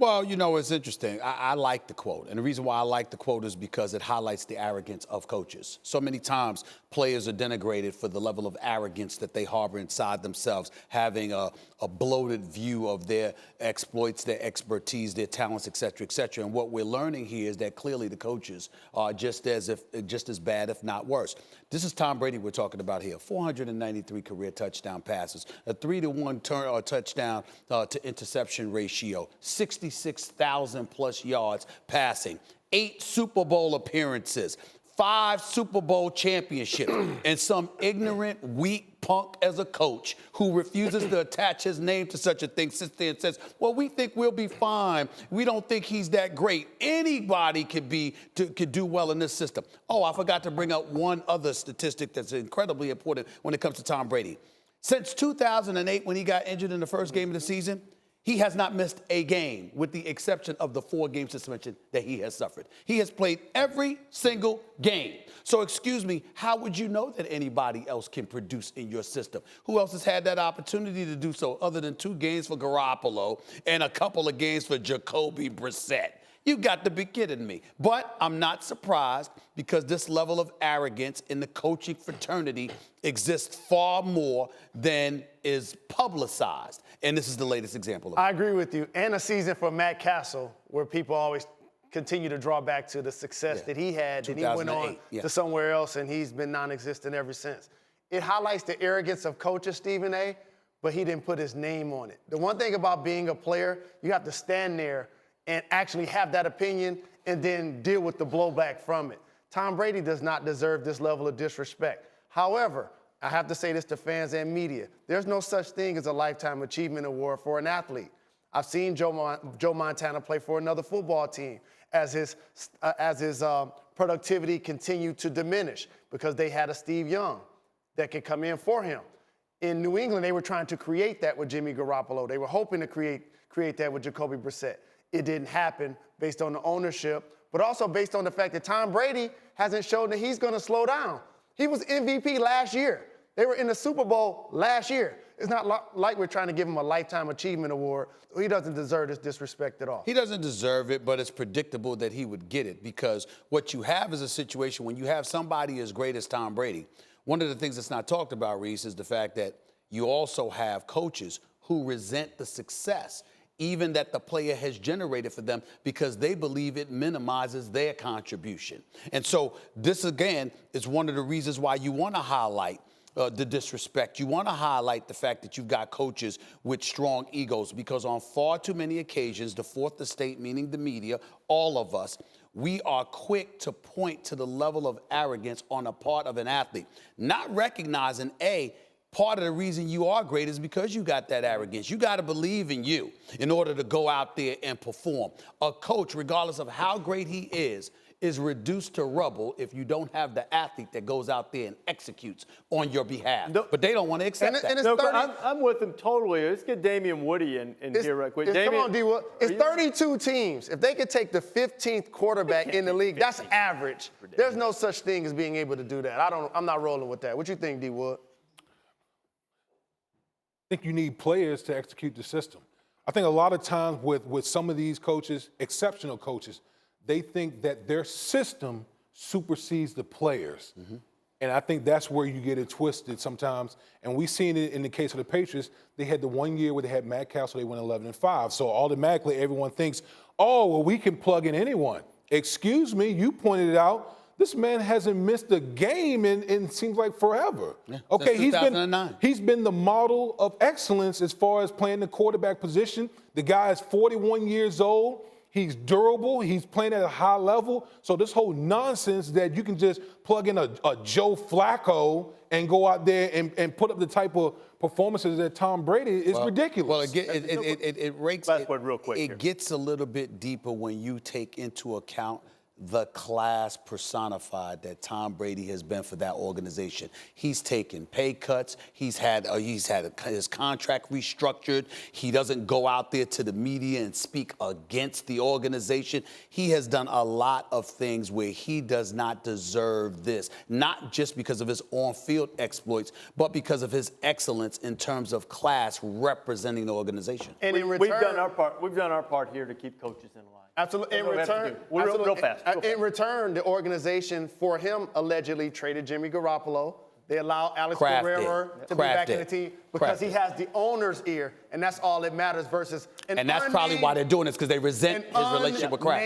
Well, you know, it's interesting. I like the quote. And the reason why I like the quote is because it highlights the arrogance of coaches. So many times players are denigrated for the level of arrogance that they harbor inside themselves, having a bloated view of their exploits, their expertise, their talents, et cetera, et cetera. And what we're learning here is that clearly the coaches are just as bad, if not worse. This is Tom Brady we're talking about here. 493 career touchdown passes, a 3-to-1 touchdown to interception ratio, 66,000 plus yards passing, 8 Super Bowl appearances, 5 Super Bowl championships, and some ignorant, weak punk as a coach who refuses to attach his name to such a thing sits there and says, well, we think we'll be fine. We don't think he's that great. Anybody could do well in this system. Oh, I forgot to bring up one other statistic that's incredibly important when it comes to Tom Brady. Since 2008, when he got injured in the first game of the season, he has not missed a game, with the exception of the 4-game suspension that he has suffered. He has played every single game. So, excuse me, how would you know that anybody else can produce in your system? Who else has had that opportunity to do so other than 2 games for Garoppolo and a couple of games for Jacoby Brissett? You got to be kidding me. But I'm not surprised, because this level of arrogance in the coaching fraternity exists far more than is publicized. And this is the latest example of it. I agree with you. And a season for Matt Castle, where people always continue to draw back to the success that he had. And he went on to somewhere else, and he's been non-existent ever since. It highlights the arrogance of coaches, Stephen A., but he didn't put his name on it. The one thing about being a player, you have to stand there and actually have that opinion and then deal with the blowback from it. Tom Brady does not deserve this level of disrespect. However, I have to say this to fans and media. There's no such thing as a Lifetime Achievement Award for an athlete. I've seen Joe Montana play for another football team as his productivity continued to diminish, because they had a Steve Young that could come in for him. In New England, they were trying to create that with Jimmy Garoppolo. They were hoping to create that with Jacoby Brissett. It didn't happen based on the ownership, but also based on the fact that Tom Brady hasn't shown that he's going to slow down. He was MVP last year. They were in the Super Bowl last year. It's not like we're trying to give him a Lifetime Achievement Award. He doesn't deserve this disrespect at all. He doesn't deserve it, but it's predictable that he would get it, because what you have is a situation when you have somebody as great as Tom Brady. One of the things that's not talked about, Reese, is the fact that you also have coaches who resent the success even that the player has generated for them, because they believe it minimizes their contribution. And so this, again, is one of the reasons why you want to highlight the disrespect. You want to highlight the fact that you've got coaches with strong egos, because on far too many occasions, the fourth estate, meaning the media, all of us, we are quick to point to the level of arrogance on the part of an athlete, not recognizing, part of the reason you are great is because you got that arrogance. You got to believe in you in order to go out there and perform. A coach, regardless of how great he is reduced to rubble if you don't have the athlete that goes out there and executes on your behalf. No, but they don't want to accept that. No, I'm with him totally. Let's get Damian Woody in here right quick. Come on, D-Wood. It's 32 teams. If they could take the 15th quarterback in the league, that's average. There's no such thing as being able to do that. I'm not rolling with that. What you think, D-Wood? I think you need players to execute the system. I think a lot of times with some of these coaches, exceptional coaches, they think that their system supersedes the players. Mm-hmm. And I think that's where you get it twisted sometimes. And we've seen it in the case of the Patriots. They had the 1 year where they had Matt Castle, they went 11-5. So automatically everyone thinks, oh, well, we can plug in anyone. Excuse me, you pointed it out. This man hasn't missed a game in seems like forever. Yeah, okay, he's been the model of excellence as far as playing the quarterback position. The guy is 41 years old. He's durable. He's playing at a high level. So this whole nonsense that you can just plug in a Joe Flacco and go out there and put up the type of performances that Tom Brady is ridiculous. Well, it real quick it gets a little bit deeper when you take into account the class personified that Tom Brady has been for that organization. He's taken pay cuts. He's had his contract restructured. He doesn't go out there to the media and speak against the organization. He has done a lot of things where he does not deserve this, not just because of his on-field exploits, but because of his excellence in terms of class representing the organization. And in return, we've done our part. We've done our part here to keep coaches in line. Absolutely. Real fast. In return, the organization for him allegedly traded Jimmy Garoppolo. They allow Alex Guerrero to be back in the team because he has the owner's ear, and that's all that matters versus and that's probably why they're doing this, because they resent his relationship with Kraft.